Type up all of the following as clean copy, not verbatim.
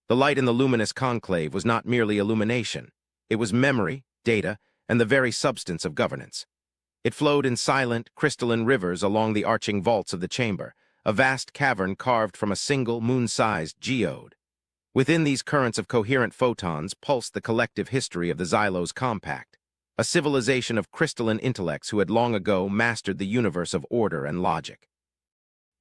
The light in the luminous conclave was not merely illumination. It was memory, data, and the very substance of governance. It flowed in silent, crystalline rivers along the arching vaults of the chamber, a vast cavern carved from a single moon-sized geode. Within these currents of coherent photons pulsed the collective history of the Xylos Compact, a civilization of crystalline intellects who had long ago mastered the universe of order and logic.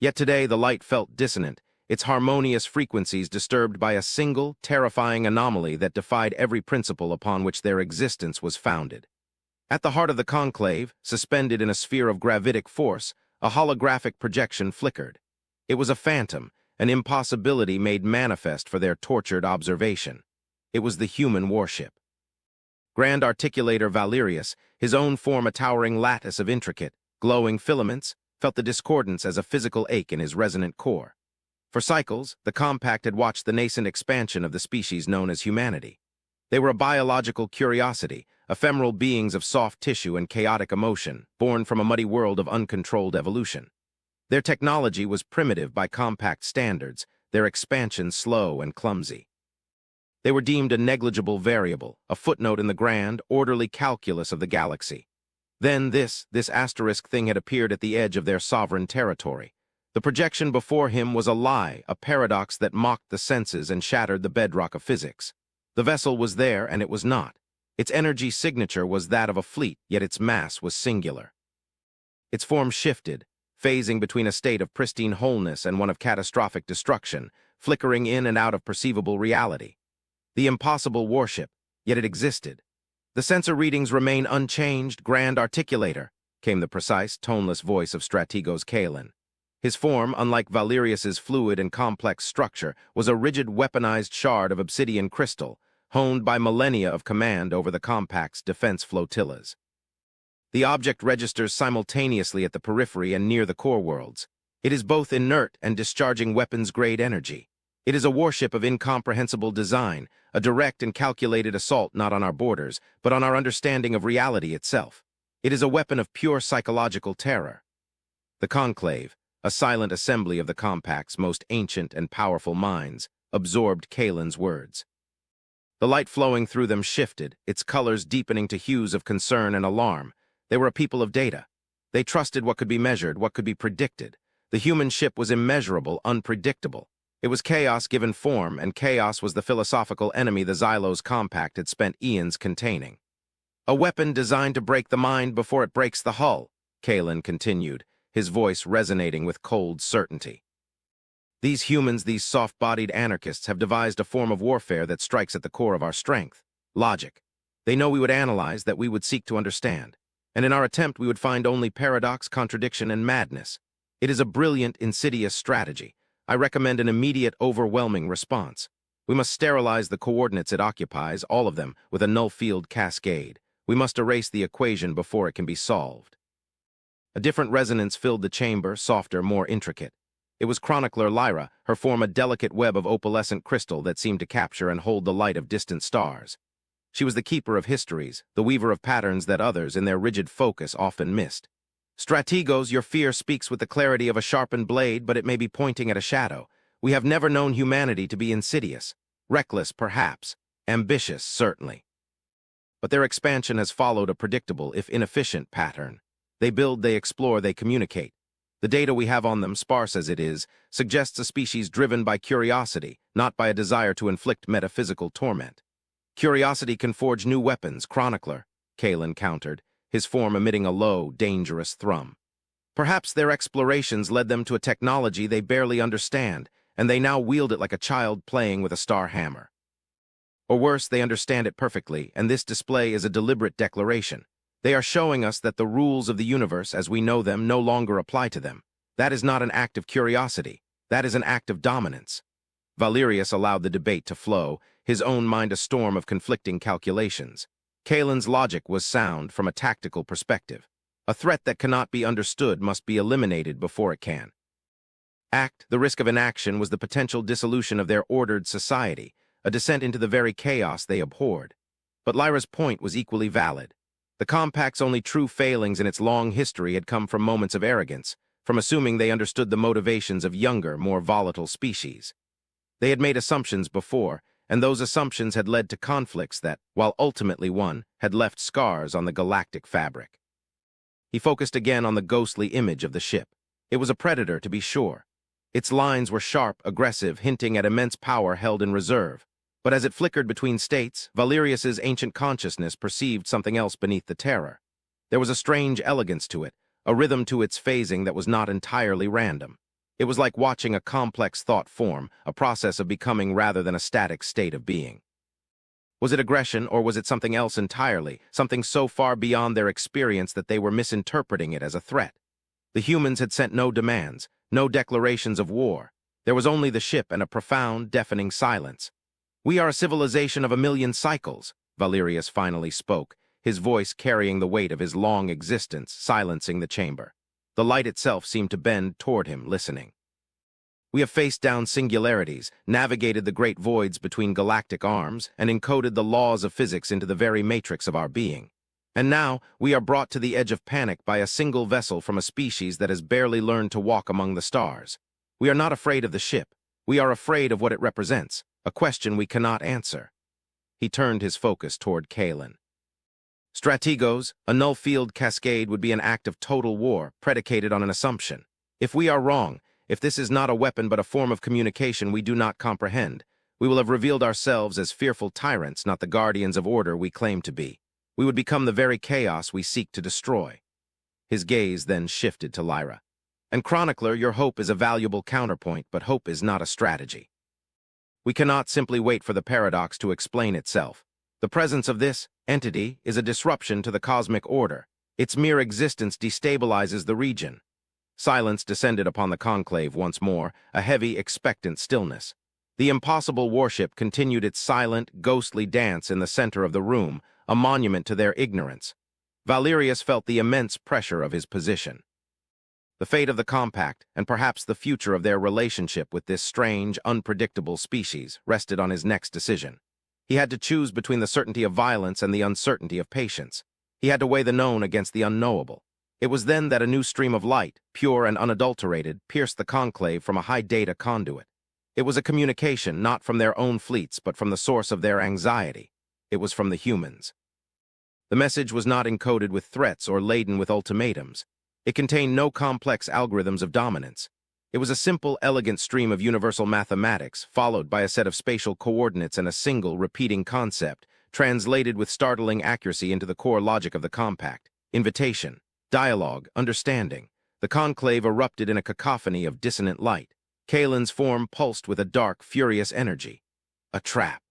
Yet today the light felt dissonant, its harmonious frequencies disturbed by a single, terrifying anomaly that defied every principle upon which their existence was founded. At the heart of the conclave, suspended in a sphere of gravitic force, a holographic projection flickered. It was a phantom, an impossibility made manifest for their tortured observation. It was the human warship. Grand Articulator Valerius, his own form a towering lattice of intricate, glowing filaments, felt the discordance as a physical ache in his resonant core. For cycles, the Compact had watched the nascent expansion of the species known as humanity. They were a biological curiosity, ephemeral beings of soft tissue and chaotic emotion, born from a muddy world of uncontrolled evolution. Their technology was primitive by Compact standards, their expansion slow and clumsy. They were deemed a negligible variable, a footnote in the grand, orderly calculus of the galaxy. Then this asterisk thing had appeared at the edge of their sovereign territory. The projection before him was a lie, a paradox that mocked the senses and shattered the bedrock of physics. The vessel was there, and it was not. Its energy signature was that of a fleet, yet its mass was singular. Its form shifted, phasing between a state of pristine wholeness and one of catastrophic destruction, flickering in and out of perceivable reality. The impossible warship, yet it existed. The sensor readings remain unchanged, Grand Articulator, came the precise, toneless voice of Strategos Kalen. His form, unlike Valerius's fluid and complex structure, was a rigid weaponized shard of obsidian crystal, honed by millennia of command over the Compact's defense flotillas. The object registers simultaneously at the periphery and near the core worlds. It is both inert and discharging weapons-grade energy. It is a warship of incomprehensible design, a direct and calculated assault not on our borders, but on our understanding of reality itself. It is a weapon of pure psychological terror. The Conclave, a silent assembly of the Compact's most ancient and powerful minds, absorbed Kalen's words. The light flowing through them shifted, its colors deepening to hues of concern and alarm. They were a people of data. They trusted what could be measured, what could be predicted. The human ship was immeasurable, unpredictable. It was chaos given form, and chaos was the philosophical enemy the Xylos Compact had spent eons containing. A weapon designed to break the mind before it breaks the hull, Kalen continued, his voice resonating with cold certainty. These humans, these soft-bodied anarchists, have devised a form of warfare that strikes at the core of our strength, logic. They know we would analyze, that we would seek to understand. And in our attempt we would find only paradox, contradiction, and madness. It is a brilliant, insidious strategy. I recommend an immediate, overwhelming response. We must sterilize the coordinates it occupies, all of them, with a null-field cascade. We must erase the equation before it can be solved. A different resonance filled the chamber, softer, more intricate. It was chronicler Lyra, her form a delicate web of opalescent crystal that seemed to capture and hold the light of distant stars. She was the keeper of histories, the weaver of patterns that others, in their rigid focus, often missed. Strategos, your fear speaks with the clarity of a sharpened blade, but it may be pointing at a shadow. We have never known humanity to be insidious. Reckless, perhaps. Ambitious, certainly. But their expansion has followed a predictable, if inefficient, pattern. They build, they explore, they communicate. The data we have on them, sparse as it is, suggests a species driven by curiosity, not by a desire to inflict metaphysical torment. Curiosity can forge new weapons, chronicler, Kalen countered, his form emitting a low, dangerous thrum. Perhaps their explorations led them to a technology they barely understand, and they now wield it like a child playing with a star hammer. Or worse, they understand it perfectly, and this display is a deliberate declaration. They are showing us that the rules of the universe, as we know them, no longer apply to them. That is not an act of curiosity. That is an act of dominance. Valerius allowed the debate to flow, his own mind a storm of conflicting calculations. Kalen's logic was sound from a tactical perspective. A threat that cannot be understood must be eliminated before it can. The risk of inaction was the potential dissolution of their ordered society, a descent into the very chaos they abhorred. But Lyra's point was equally valid. The Compact's only true failings in its long history had come from moments of arrogance, from assuming they understood the motivations of younger, more volatile species. They had made assumptions before, and those assumptions had led to conflicts that, while ultimately won, had left scars on the galactic fabric. He focused again on the ghostly image of the ship. It was a predator, to be sure. Its lines were sharp, aggressive, hinting at immense power held in reserve. But as it flickered between states, Valerius's ancient consciousness perceived something else beneath the terror. There was a strange elegance to it, a rhythm to its phasing that was not entirely random. It was like watching a complex thought form, a process of becoming rather than a static state of being. Was it aggression, or was it something else entirely, something so far beyond their experience that they were misinterpreting it as a threat? The humans had sent no demands, no declarations of war. There was only the ship and a profound, deafening silence. "We are a civilization of 1,000,000 cycles," Valerius finally spoke, his voice carrying the weight of his long existence, silencing the chamber. The light itself seemed to bend toward him, listening. "We have faced down singularities, navigated the great voids between galactic arms, and encoded the laws of physics into the very matrix of our being. And now, we are brought to the edge of panic by a single vessel from a species that has barely learned to walk among the stars. We are not afraid of the ship. We are afraid of what it represents, a question we cannot answer." He turned his focus toward Kalen. "Strategos, a null-field cascade would be an act of total war, predicated on an assumption. If we are wrong, if this is not a weapon but a form of communication we do not comprehend, we will have revealed ourselves as fearful tyrants, not the guardians of order we claim to be. We would become the very chaos we seek to destroy." His gaze then shifted to Lyra. "And Chronicler, your hope is a valuable counterpoint, but hope is not a strategy. We cannot simply wait for the paradox to explain itself. The presence of this entity is a disruption to the cosmic order. Its mere existence destabilizes the region." Silence descended upon the conclave once more, a heavy, expectant stillness. The impossible warship continued its silent, ghostly dance in the center of the room, a monument to their ignorance. Valerius felt the immense pressure of his position. The fate of the compact, and perhaps the future of their relationship with this strange, unpredictable species, rested on his next decision. He had to choose between the certainty of violence and the uncertainty of patience. He had to weigh the known against the unknowable. It was then that a new stream of light, pure and unadulterated, pierced the conclave from a high-data conduit. It was a communication not from their own fleets, but from the source of their anxiety. It was from the humans. The message was not encoded with threats or laden with ultimatums. It contained no complex algorithms of dominance. It was a simple, elegant stream of universal mathematics, followed by a set of spatial coordinates and a single, repeating concept, translated with startling accuracy into the core logic of the compact: invitation, dialogue, understanding. The conclave erupted in a cacophony of dissonant light. Kalen's form pulsed with a dark, furious energy. A trap.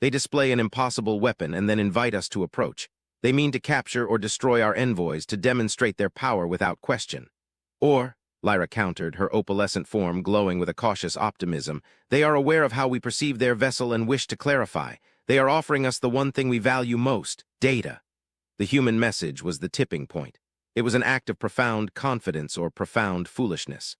They display an impossible weapon and then invite us to approach. They mean to capture or destroy our envoys to demonstrate their power without question. Or, Lyra countered, her opalescent form glowing with a cautious optimism, they are aware of how we perceive their vessel and wish to clarify. They are offering us the one thing we value most: data. The human message was the tipping point. It was an act of profound confidence or profound foolishness.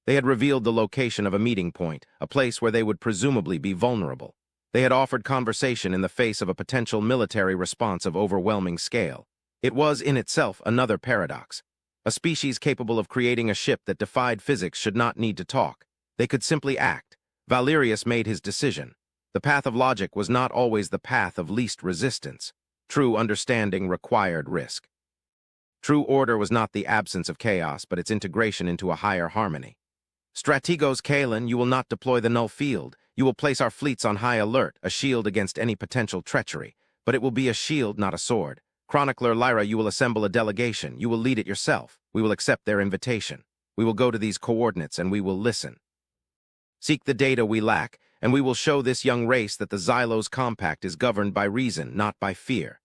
They had revealed the location of a meeting point, a place where they would presumably be vulnerable. They had offered conversation in the face of a potential military response of overwhelming scale. It was, in itself, another paradox. A species capable of creating a ship that defied physics should not need to talk. They could simply act. Valerius made his decision. The path of logic was not always the path of least resistance. True understanding required risk. True order was not the absence of chaos, but its integration into a higher harmony. "Strategos Kalen, you will not deploy the null field. You will place our fleets on high alert, a shield against any potential treachery. But it will be a shield, not a sword. Chronicler Lyra, you will assemble a delegation. You will lead it yourself. We will accept their invitation. We will go to these coordinates and we will listen. Seek the data we lack, and we will show this young race that the Xylos Compact is governed by reason, not by fear."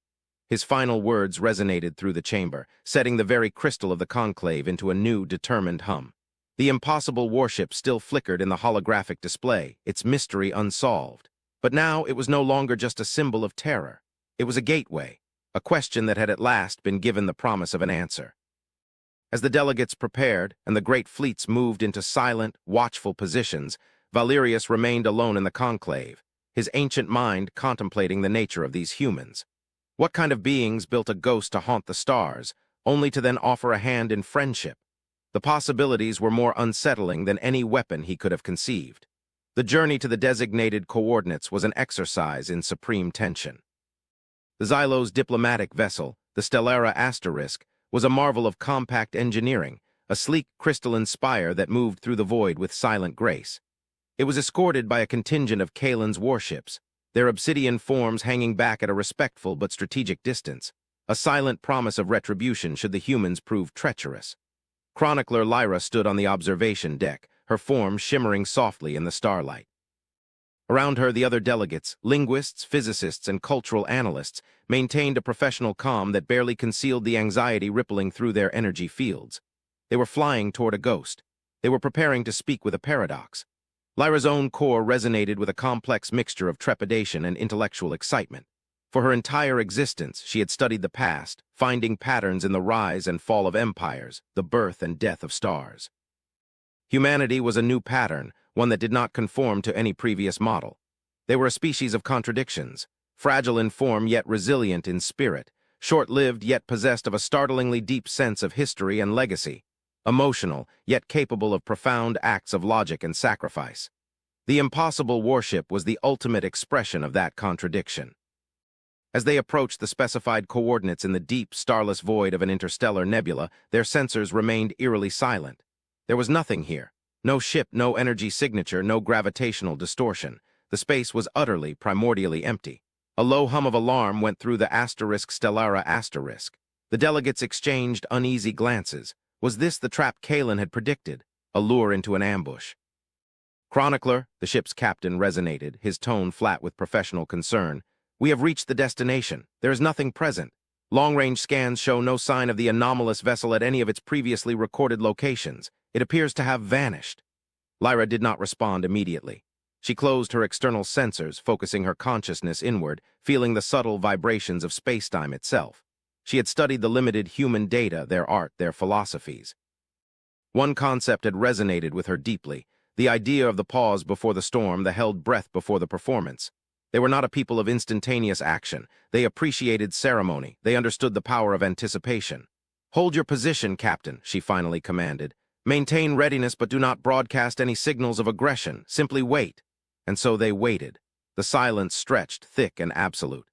His final words resonated through the chamber, setting the very crystal of the conclave into a new, determined hum. The impossible warship still flickered in the holographic display, its mystery unsolved. But now it was no longer just a symbol of terror. It was a gateway, a question that had at last been given the promise of an answer. As the delegates prepared and the great fleets moved into silent, watchful positions, Valerius remained alone in the conclave, his ancient mind contemplating the nature of these humans. What kind of beings built a ghost to haunt the stars, only to then offer a hand in friendship? The possibilities were more unsettling than any weapon he could have conceived. The journey to the designated coordinates was an exercise in supreme tension. The Xylo's diplomatic vessel, the Stellara Asterisk, was a marvel of compact engineering, a sleek crystalline spire that moved through the void with silent grace. It was escorted by a contingent of Kalen's warships, their obsidian forms hanging back at a respectful but strategic distance, a silent promise of retribution should the humans prove treacherous. Chronicler Lyra stood on the observation deck, her form shimmering softly in the starlight. Around her, the other delegates, linguists, physicists, and cultural analysts, maintained a professional calm that barely concealed the anxiety rippling through their energy fields. They were flying toward a ghost. They were preparing to speak with a paradox. Lyra's own core resonated with a complex mixture of trepidation and intellectual excitement. For her entire existence, she had studied the past, finding patterns in the rise and fall of empires, the birth and death of stars. Humanity was a new pattern, one that did not conform to any previous model. They were a species of contradictions, fragile in form yet resilient in spirit, short-lived yet possessed of a startlingly deep sense of history and legacy, emotional yet capable of profound acts of logic and sacrifice. The impossible warship was the ultimate expression of that contradiction. As they approached the specified coordinates in the deep, starless void of an interstellar nebula, their sensors remained eerily silent. There was nothing here. No ship, no energy signature, no gravitational distortion. The space was utterly, primordially empty. A low hum of alarm went through the asterisk Stellara asterisk. The delegates exchanged uneasy glances. Was this the trap Kalen had predicted? A lure into an ambush? Chronicler, the ship's captain resonated, his tone flat with professional concern. We have reached the destination. There is nothing present. Long-range scans show no sign of the anomalous vessel at any of its previously recorded locations. It appears to have vanished. Lyra did not respond immediately. She closed her external sensors, focusing her consciousness inward, feeling the subtle vibrations of spacetime itself. She had studied the limited human data, their art, their philosophies. One concept had resonated with her deeply, the idea of the pause before the storm, the held breath before the performance. They were not a people of instantaneous action. They appreciated ceremony. They understood the power of anticipation. Hold your position, Captain, she finally commanded. Maintain readiness, but do not broadcast any signals of aggression. Simply wait. And so they waited. The silence stretched, thick and absolute.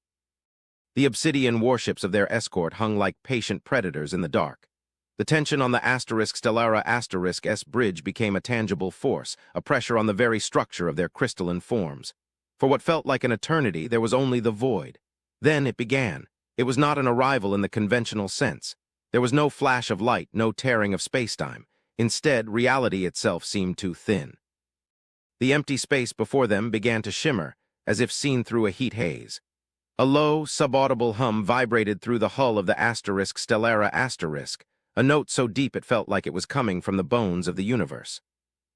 The obsidian warships of their escort hung like patient predators in the dark. The tension on the asterisk Stellara asterisk S bridge became a tangible force, a pressure on the very structure of their crystalline forms. For what felt like an eternity, there was only the void. Then it began. It was not an arrival in the conventional sense. There was no flash of light, no tearing of spacetime. Instead, reality itself seemed too thin. The empty space before them began to shimmer, as if seen through a heat haze. A low, subaudible hum vibrated through the hull of the asterisk Stellara asterisk, a note so deep it felt like it was coming from the bones of the universe.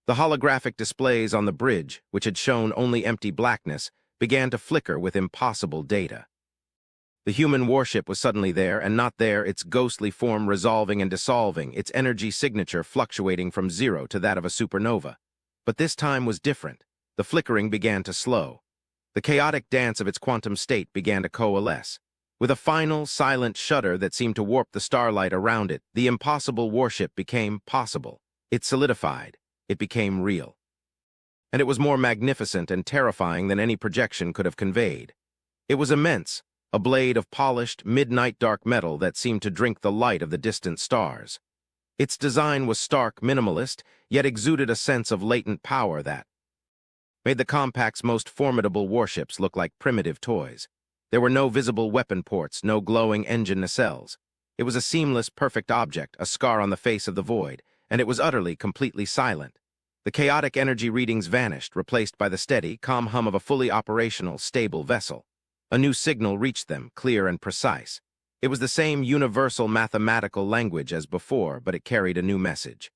The holographic displays on the bridge, which had shown only empty blackness, began to flicker with impossible data. The human warship was suddenly there, and not there, its ghostly form resolving and dissolving, its energy signature fluctuating from 0 to that of a supernova. But this time was different. The flickering began to slow. The chaotic dance of its quantum state began to coalesce. With a final, silent shudder that seemed to warp the starlight around it, the impossible warship became possible. It solidified. It became real. And it was more magnificent and terrifying than any projection could have conveyed. It was immense, a blade of polished, midnight dark metal that seemed to drink the light of the distant stars. Its design was stark, minimalist, yet exuded a sense of latent power that made the compact's most formidable warships look like primitive toys. There were no visible weapon ports, no glowing engine nacelles. It was a seamless, perfect object, a scar on the face of the void, and it was utterly, completely silent. The chaotic energy readings vanished, replaced by the steady, calm hum of a fully operational, stable vessel. A new signal reached them, clear and precise. It was the same universal mathematical language as before, but it carried a new message.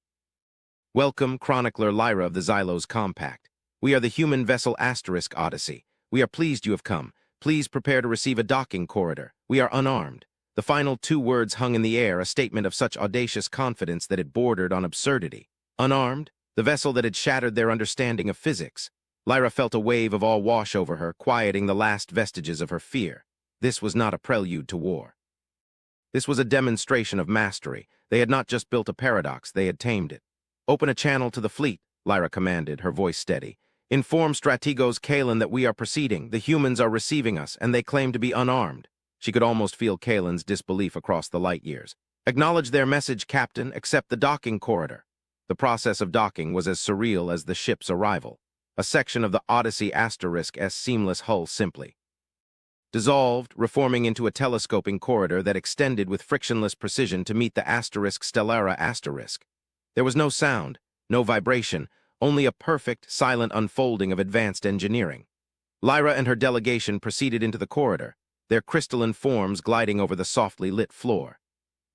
Welcome, Chronicler Lyra of the Xylo's Compact. We are the human vessel Asterisk Odyssey. We are pleased you have come. Please prepare to receive a docking corridor. We are unarmed. The final 2 words hung in the air, a statement of such audacious confidence that it bordered on absurdity. Unarmed? The vessel that had shattered their understanding of physics. Lyra felt a wave of awe wash over her, quieting the last vestiges of her fear. This was not a prelude to war. This was a demonstration of mastery. They had not just built a paradox, they had tamed it. Open a channel to the fleet, Lyra commanded, her voice steady. Inform Strategos Kalen that we are proceeding, the humans are receiving us, and they claim to be unarmed. She could almost feel Kalen's disbelief across the light years. Acknowledge their message, Captain, accept the docking corridor. The process of docking was as surreal as the ship's arrival. A section of the Odyssey *S seamless hull simply dissolved, reforming into a telescoping corridor that extended with frictionless precision to meet the *Stellara*. There was no sound, no vibration, only a perfect, silent unfolding of advanced engineering. Lyra and her delegation proceeded into the corridor, their crystalline forms gliding over the softly lit floor.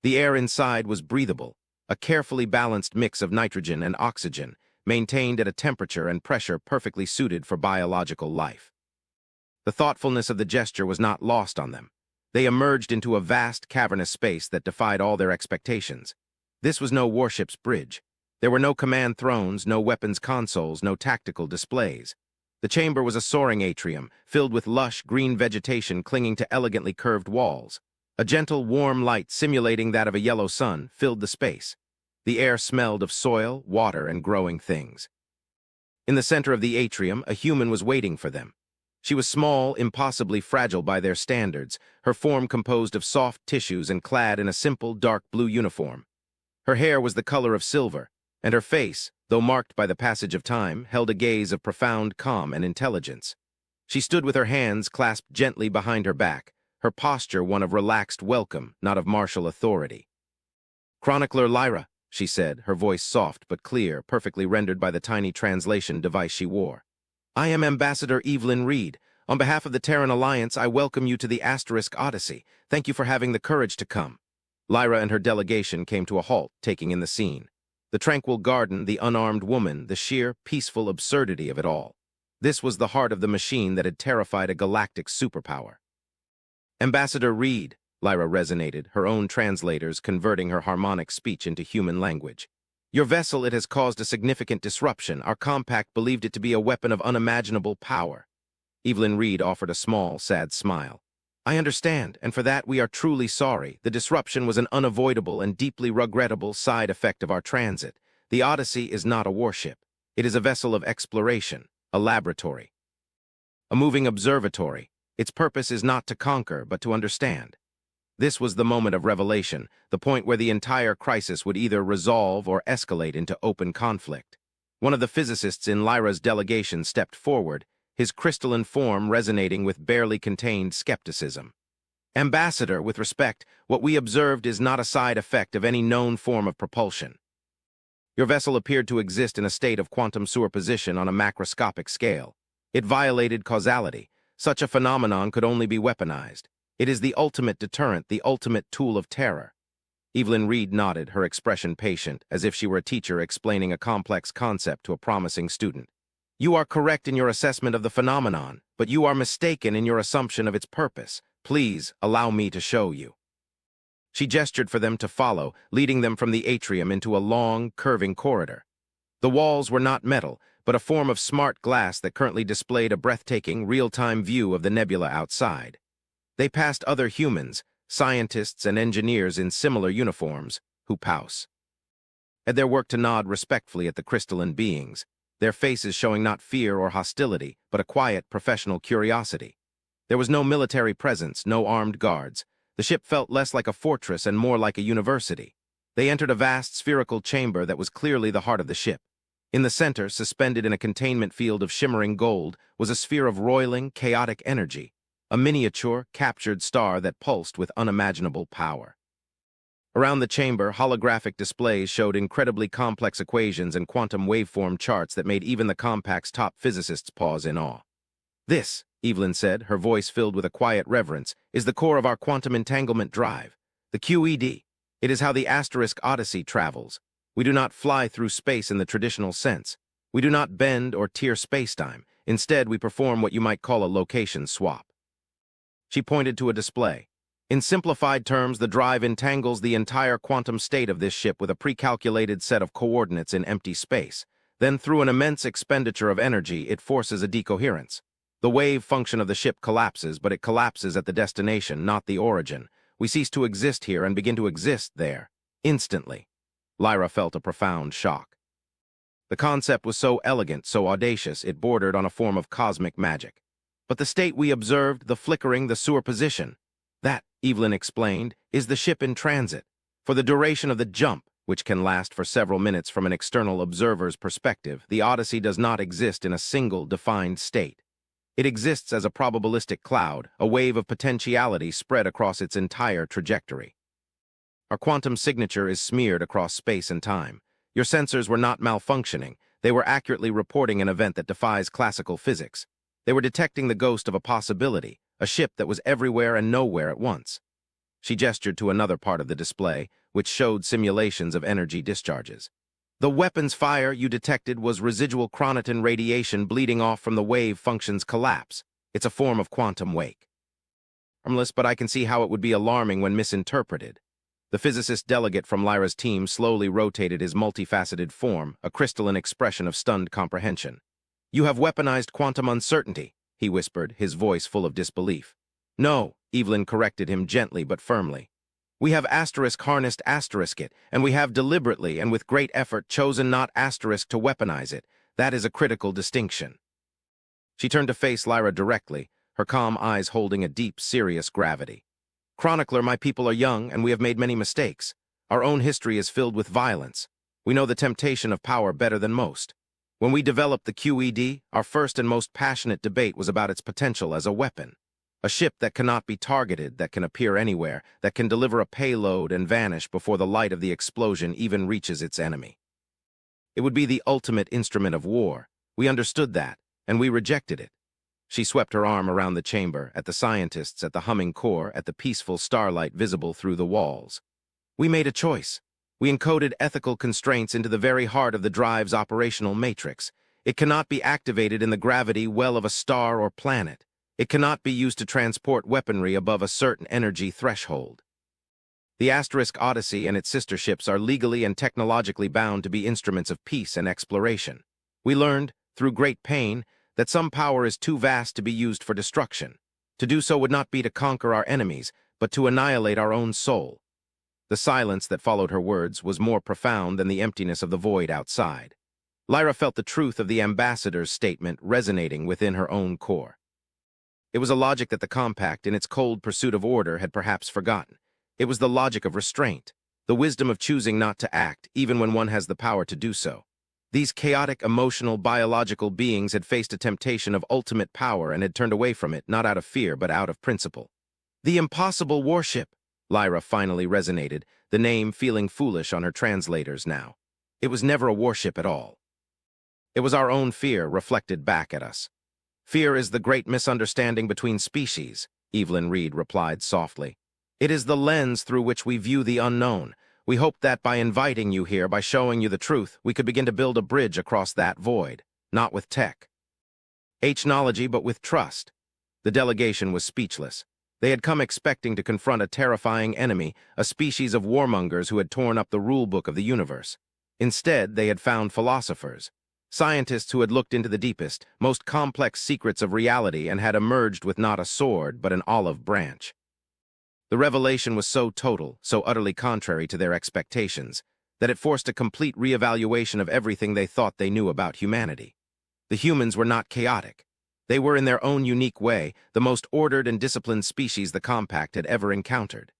The air inside was breathable, a carefully balanced mix of nitrogen and oxygen, maintained at a temperature and pressure perfectly suited for biological life. The thoughtfulness of the gesture was not lost on them. They emerged into a vast, cavernous space that defied all their expectations. This was no warship's bridge. There were no command thrones, no weapons consoles, no tactical displays. The chamber was a soaring atrium, filled with lush, green vegetation clinging to elegantly curved walls. A gentle, warm light simulating that of a yellow sun filled the space. The air smelled of soil, water, and growing things. In the center of the atrium, a human was waiting for them. She was small, impossibly fragile by their standards, her form composed of soft tissues and clad in a simple, dark blue uniform. Her hair was the color of silver, and her face, though marked by the passage of time, held a gaze of profound calm and intelligence. She stood with her hands clasped gently behind her back, her posture one of relaxed welcome, not of martial authority. "Chronicler Lyra," she said, her voice soft but clear, perfectly rendered by the tiny translation device she wore. "I am Ambassador Evelyn Reed. On behalf of the Terran Alliance, I welcome you to the Odyssey. Thank you for having the courage to come." Lyra and her delegation came to a halt, taking in the scene. The tranquil garden, the unarmed woman, the sheer, peaceful absurdity of it all. This was the heart of the machine that had terrified a galactic superpower. "Ambassador Reed," Lyra resonated, her own translators converting her harmonic speech into human language. "Your vessel, it has caused a significant disruption. Our compact believed it to be a weapon of unimaginable power." Evelyn Reed offered a small, sad smile. "I understand, and for that we are truly sorry. The disruption was an unavoidable and deeply regrettable side effect of our transit. The Odyssey is not a warship. It is a vessel of exploration, a laboratory, a moving observatory. Its purpose is not to conquer, but to understand." This was the moment of revelation, the point where the entire crisis would either resolve or escalate into open conflict. One of the physicists in Lyra's delegation stepped forward, his crystalline form resonating with barely contained skepticism. "Ambassador, with respect, what we observed is not a side effect of any known form of propulsion. Your vessel appeared to exist in a state of quantum superposition on a macroscopic scale. It violated causality. Such a phenomenon could only be weaponized. It is the ultimate deterrent, the ultimate tool of terror." Evelyn Reed nodded, her expression patient, as if she were a teacher explaining a complex concept to a promising student. "You are correct in your assessment of the phenomenon, but you are mistaken in your assumption of its purpose. Please, allow me to show you." She gestured for them to follow, leading them from the atrium into a long, curving corridor. The walls were not metal, but a form of smart glass that currently displayed a breathtaking, real-time view of the nebula outside. They passed other humans, scientists and engineers in similar uniforms, who had their work to nod respectfully at the crystalline beings, their faces showing not fear or hostility, but a quiet, professional curiosity. There was no military presence, no armed guards. The ship felt less like a fortress and more like a university. They entered a vast spherical chamber that was clearly the heart of the ship. In the center, suspended in a containment field of shimmering gold, was a sphere of roiling, chaotic energy, a miniature, captured star that pulsed with unimaginable power. Around the chamber, holographic displays showed incredibly complex equations and quantum waveform charts that made even the compact's top physicists pause in awe. "This," Evelyn said, her voice filled with a quiet reverence, "is the core of our quantum entanglement drive, the QED. It is how the Odyssey travels. We do not fly through space in the traditional sense. We do not bend or tear spacetime. Instead, we perform what you might call a location swap." She pointed to a display. "In simplified terms, the drive entangles the entire quantum state of this ship with a pre-calculated set of coordinates in empty space. Then, through an immense expenditure of energy, it forces a decoherence. The wave function of the ship collapses, but it collapses at the destination, not the origin. We cease to exist here and begin to exist there, instantly." Lyra felt a profound shock. The concept was so elegant, so audacious, it bordered on a form of cosmic magic. But the state we observed, the flickering, the superposition, that, Evelyn explained, is the ship in transit. For the duration of the jump, which can last for several minutes from an external observer's perspective, the Odyssey does not exist in a single defined state. It exists as a probabilistic cloud, a wave of potentiality spread across its entire trajectory. Our quantum signature is smeared across space and time. Your sensors were not malfunctioning. They were accurately reporting an event that defies classical physics. They were detecting the ghost of a possibility, a ship that was everywhere and nowhere at once. She gestured to another part of the display, which showed simulations of energy discharges. The weapon's fire you detected was residual chronoton radiation bleeding off from the wave function's collapse. It's a form of quantum wake. Harmless, but I can see how it would be alarming when misinterpreted. The physicist delegate from Lyra's team slowly rotated his multifaceted form, a crystalline expression of stunned comprehension. "You have weaponized quantum uncertainty," he whispered, his voice full of disbelief. "No," Evelyn corrected him gently but firmly. "We have harnessed it, and we have deliberately and with great effort chosen not to weaponize it. That is a critical distinction." She turned to face Lyra directly, her calm eyes holding a deep, serious gravity. "Chronicler, my people are young, and we have made many mistakes. Our own history is filled with violence. We know the temptation of power better than most. When we developed the QED, our first and most passionate debate was about its potential as a weapon. A ship that cannot be targeted, that can appear anywhere, that can deliver a payload and vanish before the light of the explosion even reaches its enemy. It would be the ultimate instrument of war. We understood that, and we rejected it." She swept her arm around the chamber, at the scientists, at the humming core, at the peaceful starlight visible through the walls. "We made a choice. We encoded ethical constraints into the very heart of the drive's operational matrix. It cannot be activated in the gravity well of a star or planet. It cannot be used to transport weaponry above a certain energy threshold. The Odyssey and its sister ships are legally and technologically bound to be instruments of peace and exploration. We learned, through great pain, that some power is too vast to be used for destruction. To do so would not be to conquer our enemies, but to annihilate our own soul." The silence that followed her words was more profound than the emptiness of the void outside. Lyra felt the truth of the ambassador's statement resonating within her own core. It was a logic that the compact, in its cold pursuit of order, had perhaps forgotten. It was the logic of restraint, the wisdom of choosing not to act, even when one has the power to do so. These chaotic, emotional, biological beings had faced a temptation of ultimate power and had turned away from it, not out of fear, but out of principle. "The impossible warship," Lyra finally resonated, the name feeling foolish on her translators now. It was never a warship at all. It was our own fear reflected back at us. "Fear is the great misunderstanding between species," Evelyn Reed replied softly. "It is the lens through which we view the unknown. We hoped that by inviting you here, by showing you the truth, we could begin to build a bridge across that void, not with technology, but with trust." The delegation was speechless. They had come expecting to confront a terrifying enemy, a species of warmongers who had torn up the rulebook of the universe. Instead, they had found philosophers. Scientists who had looked into the deepest, most complex secrets of reality and had emerged with not a sword, but an olive branch. The revelation was so total, so utterly contrary to their expectations, that it forced a complete reevaluation of everything they thought they knew about humanity. The humans were not chaotic. They were, in their own unique way, the most ordered and disciplined species the Compact had ever encountered.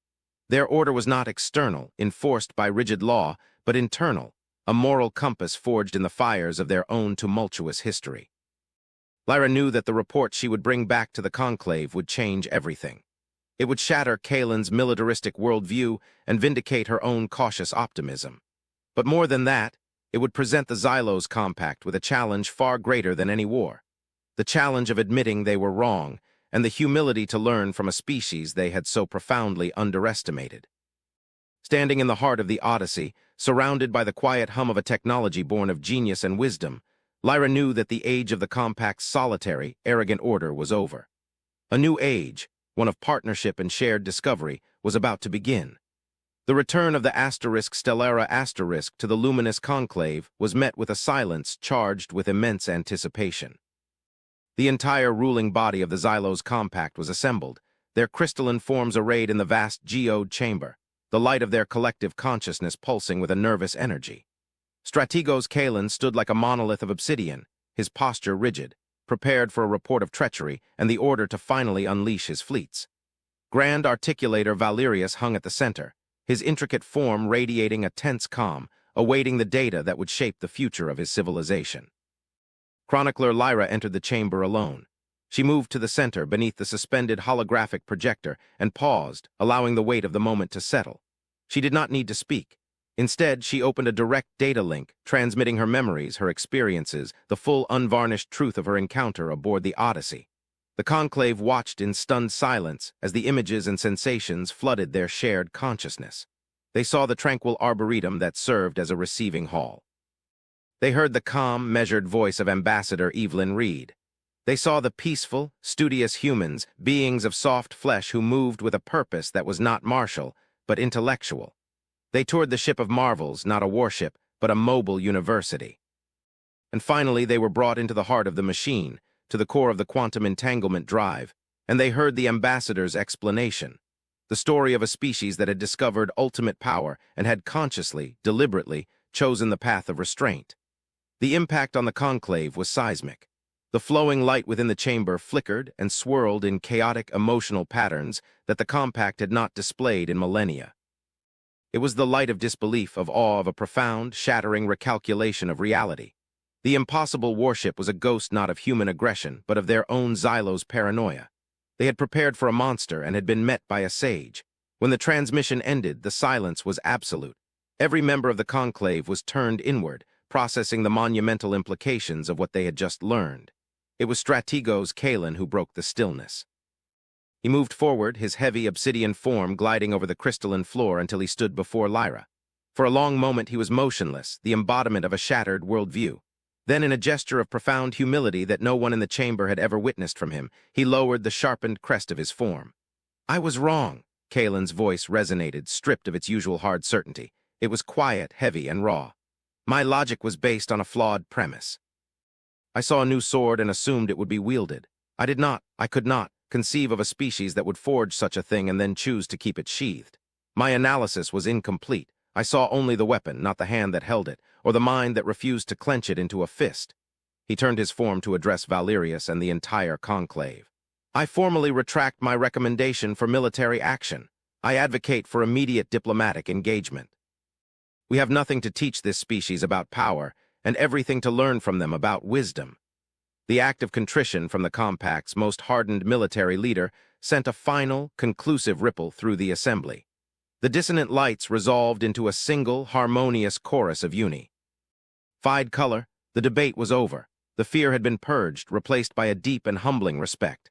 Their order was not external, enforced by rigid law, but internal, a moral compass forged in the fires of their own tumultuous history. Lyra knew that the report she would bring back to the Conclave would change everything. It would shatter Kalen's militaristic worldview and vindicate her own cautious optimism. But more than that, it would present the Xylos Compact with a challenge far greater than any war. The challenge of admitting they were wrong, and the humility to learn from a species they had so profoundly underestimated. Standing in the heart of the Odyssey, surrounded by the quiet hum of a technology born of genius and wisdom, Lyra knew that the age of the Compact's solitary, arrogant order was over. A new age, one of partnership and shared discovery, was about to begin. The return of the Stellara to the luminous conclave was met with a silence charged with immense anticipation. The entire ruling body of the Xylos Compact was assembled, their crystalline forms arrayed in the vast geode chamber, the light of their collective consciousness pulsing with a nervous energy. Strategos Kalen stood like a monolith of obsidian, his posture rigid, prepared for a report of treachery and the order to finally unleash his fleets. Grand Articulator Valerius hung at the center, his intricate form radiating a tense calm, awaiting the data that would shape the future of his civilization. Chronicler Lyra entered the chamber alone. She moved to the center beneath the suspended holographic projector and paused, allowing the weight of the moment to settle. She did not need to speak. Instead, she opened a direct data link, transmitting her memories, her experiences, the full unvarnished truth of her encounter aboard the Odyssey. The conclave watched in stunned silence as the images and sensations flooded their shared consciousness. They saw the tranquil arboretum that served as a receiving hall. They heard the calm, measured voice of Ambassador Evelyn Reed. They saw the peaceful, studious humans, beings of soft flesh who moved with a purpose that was not martial, but intellectual. They toured the ship of marvels, not a warship, but a mobile university. And finally, they were brought into the heart of the machine, to the core of the quantum entanglement drive, and they heard the ambassador's explanation. The story of a species that had discovered ultimate power and had consciously, deliberately, chosen the path of restraint. The impact on the conclave was seismic. The flowing light within the chamber flickered and swirled in chaotic emotional patterns that the compact had not displayed in millennia. It was the light of disbelief, of awe, of a profound, shattering recalculation of reality. The impossible warship was a ghost not of human aggression, but of their own Xylo's paranoia. They had prepared for a monster and had been met by a sage. When the transmission ended, the silence was absolute. Every member of the conclave was turned inward, processing the monumental implications of what they had just learned. It was Strategos Kalen who broke the stillness. He moved forward, his heavy obsidian form gliding over the crystalline floor until he stood before Lyra. For a long moment he was motionless, the embodiment of a shattered worldview. Then, in a gesture of profound humility that no one in the chamber had ever witnessed from him, he lowered the sharpened crest of his form. "I was wrong," Kalen's voice resonated, stripped of its usual hard certainty. It was quiet, heavy, and raw. "My logic was based on a flawed premise. I saw a new sword and assumed it would be wielded. I could not, conceive of a species that would forge such a thing and then choose to keep it sheathed. My analysis was incomplete. I saw only the weapon, not the hand that held it, or the mind that refused to clench it into a fist." He turned his form to address Valerius and the entire conclave. "I formally retract my recommendation for military action. I advocate for immediate diplomatic engagement. We have nothing to teach this species about power, and everything to learn from them about wisdom." The act of contrition from the compact's most hardened military leader sent a final, conclusive ripple through the assembly. The dissonant lights resolved into a single, harmonious chorus of unified color. The debate was over. The fear had been purged, replaced by a deep and humbling respect.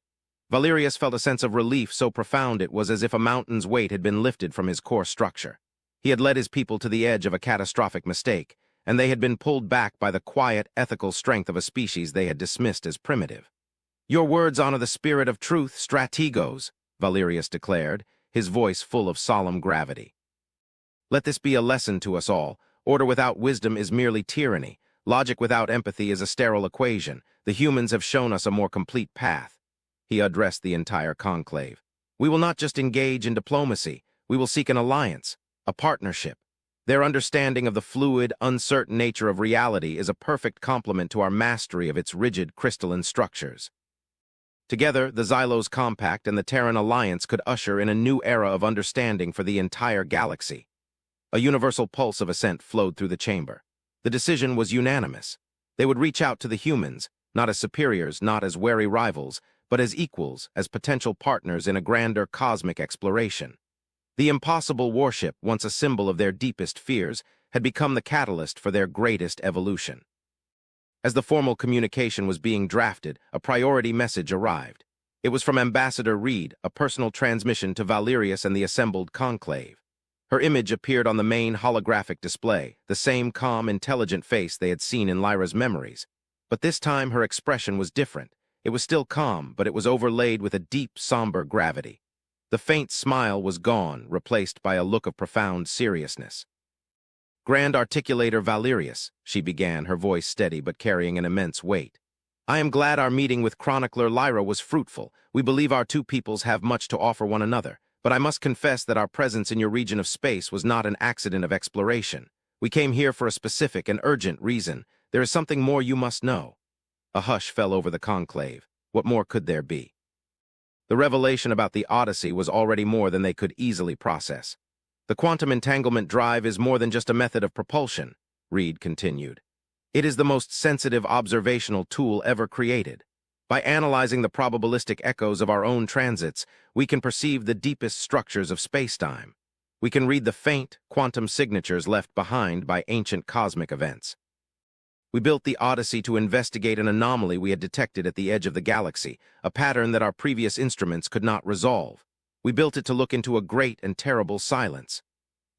Valerius felt a sense of relief so profound it was as if a mountain's weight had been lifted from his core structure. He had led his people to the edge of a catastrophic mistake, and they had been pulled back by the quiet, ethical strength of a species they had dismissed as primitive. "Your words honor the spirit of truth, Strategos," Valerius declared, his voice full of solemn gravity. "Let this be a lesson to us all. Order without wisdom is merely tyranny. Logic without empathy is a sterile equation. The humans have shown us a more complete path." He addressed the entire conclave. "We will not just engage in diplomacy. We will seek an alliance, a partnership. Their understanding of the fluid, uncertain nature of reality is a perfect complement to our mastery of its rigid, crystalline structures. Together, the Xylos Compact and the Terran Alliance could usher in a new era of understanding for the entire galaxy." A universal pulse of assent flowed through the chamber. The decision was unanimous. They would reach out to the humans, not as superiors, not as wary rivals, but as equals, as potential partners in a grander cosmic exploration. The impossible warship, once a symbol of their deepest fears, had become the catalyst for their greatest evolution. As the formal communication was being drafted, a priority message arrived. It was from Ambassador Reed, a personal transmission to Valerius and the assembled conclave. Her image appeared on the main holographic display, the same calm, intelligent face they had seen in Lyra's memories. But this time her expression was different. It was still calm, but it was overlaid with a deep, somber gravity. The faint smile was gone, replaced by a look of profound seriousness. "Grand Articulator Valerius," she began, her voice steady but carrying an immense weight. "I am glad our meeting with Chronicler Lyra was fruitful. We believe our two peoples have much to offer one another, but I must confess that our presence in your region of space was not an accident of exploration. We came here for a specific and urgent reason. There is something more you must know." A hush fell over the conclave. What more could there be? The revelation about the Odyssey was already more than they could easily process. "The quantum entanglement drive is more than just a method of propulsion," Reed continued. "It is the most sensitive observational tool ever created. By analyzing the probabilistic echoes of our own transits, we can perceive the deepest structures of spacetime. We can read the faint, quantum signatures left behind by ancient cosmic events. We built the Odyssey to investigate an anomaly we had detected at the edge of the galaxy, a pattern that our previous instruments could not resolve. We built it to look into a great and terrible silence."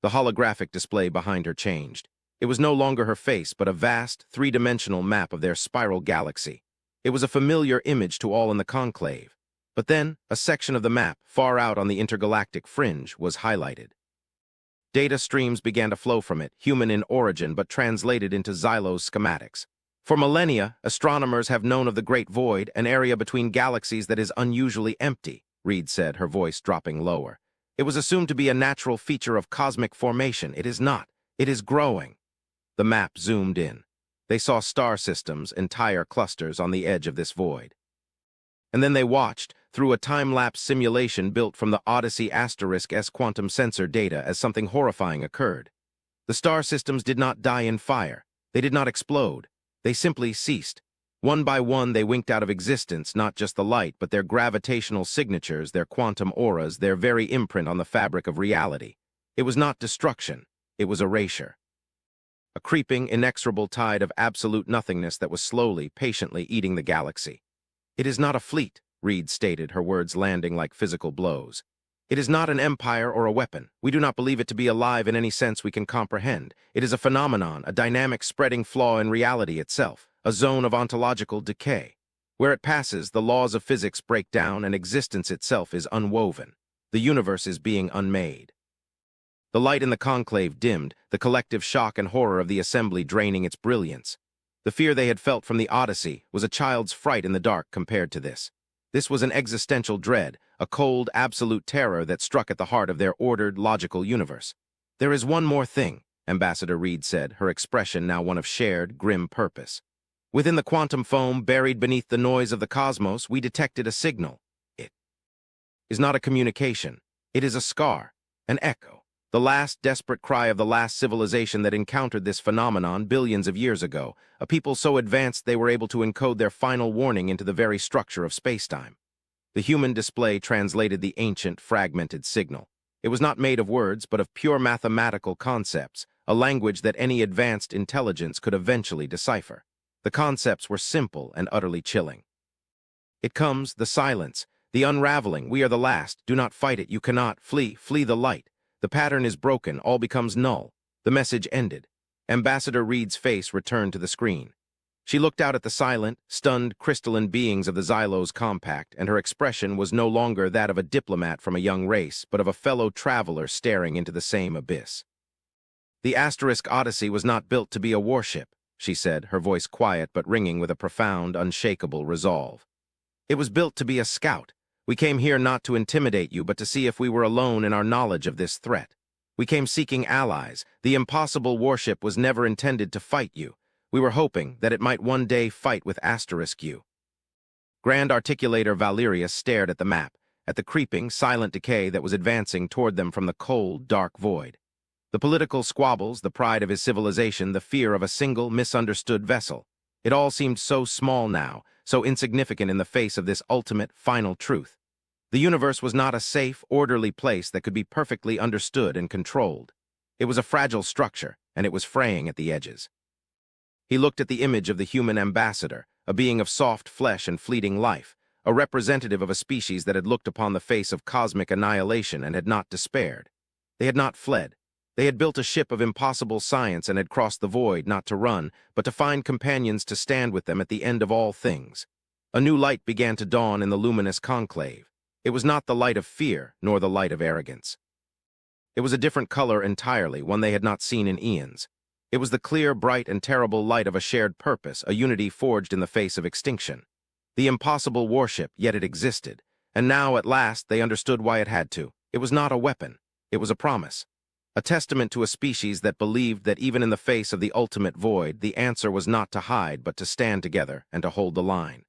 The holographic display behind her changed. It was no longer her face, but a vast, three-dimensional map of their spiral galaxy. It was a familiar image to all in the conclave. But then, a section of the map, far out on the intergalactic fringe, was highlighted. Data streams began to flow from it, human in origin but translated into Xylo's schematics. "For millennia, astronomers have known of the Great Void, an area between galaxies that is unusually empty," Reed said, her voice dropping lower. "It was assumed to be a natural feature of cosmic formation. It is not. It is growing." The map zoomed in. They saw star systems, entire clusters on the edge of this void. And then they watched, through a time-lapse simulation built from the Odyssey *S quantum sensor data, as something horrifying occurred. The star systems did not die in fire. They did not explode. They simply ceased. One by one they winked out of existence, not just the light, but their gravitational signatures, their quantum auras, their very imprint on the fabric of reality. It was not destruction. It was erasure. A creeping, inexorable tide of absolute nothingness that was slowly, patiently eating the galaxy. "It is not a fleet," Reed stated, her words landing like physical blows. "It is not an empire or a weapon. We do not believe it to be alive in any sense we can comprehend. It is a phenomenon, a dynamic spreading flaw in reality itself, a zone of ontological decay. Where it passes, the laws of physics break down and existence itself is unwoven. The universe is being unmade." The light in the conclave dimmed, the collective shock and horror of the assembly draining its brilliance. The fear they had felt from the Odyssey was a child's fright in the dark compared to this. This was an existential dread, a cold, absolute terror that struck at the heart of their ordered, logical universe. "There is one more thing," Ambassador Reed said, her expression now one of shared, grim purpose. "Within the quantum foam, buried beneath the noise of the cosmos, we detected a signal. It is not a communication. It is a scar, an echo. The last desperate cry of the last civilization that encountered this phenomenon billions of years ago, a people so advanced they were able to encode their final warning into the very structure of spacetime." The human display translated the ancient, fragmented signal. It was not made of words, but of pure mathematical concepts, a language that any advanced intelligence could eventually decipher. The concepts were simple and utterly chilling. "It comes, the silence, the unraveling. We are the last. Do not fight it. You cannot. Flee the light. The pattern is broken, all becomes null." The message ended. Ambassador Reed's face returned to the screen. She looked out at the silent, stunned, crystalline beings of the Xylos compact, and her expression was no longer that of a diplomat from a young race, but of a fellow traveler staring into the same abyss. "The Odyssey was not built to be a warship," she said, her voice quiet but ringing with a profound, unshakable resolve. "It was built to be a scout. We came here not to intimidate you, but to see if we were alone in our knowledge of this threat. We came seeking allies. The impossible warship was never intended to fight you. We were hoping that it might one day fight with *U. Grand Articulator Valerius stared at the map, at the creeping, silent decay that was advancing toward them from the cold, dark void. The political squabbles, the pride of his civilization, the fear of a single, misunderstood vessel. It all seemed so small now, so insignificant in the face of this ultimate, final truth. The universe was not a safe, orderly place that could be perfectly understood and controlled. It was a fragile structure, and it was fraying at the edges. He looked at the image of the human ambassador, a being of soft flesh and fleeting life, a representative of a species that had looked upon the face of cosmic annihilation and had not despaired. They had not fled. They had built a ship of impossible science and had crossed the void not to run, but to find companions to stand with them at the end of all things. A new light began to dawn in the luminous conclave. It was not the light of fear, nor the light of arrogance. It was a different color entirely, one they had not seen in eons. It was the clear, bright, and terrible light of a shared purpose, a unity forged in the face of extinction. The impossible warship, yet it existed. And now, at last, they understood why it had to. It was not a weapon. It was a promise. a testament to a species that believed that even in the face of the ultimate void, the answer was not to hide but to stand together and to hold the line.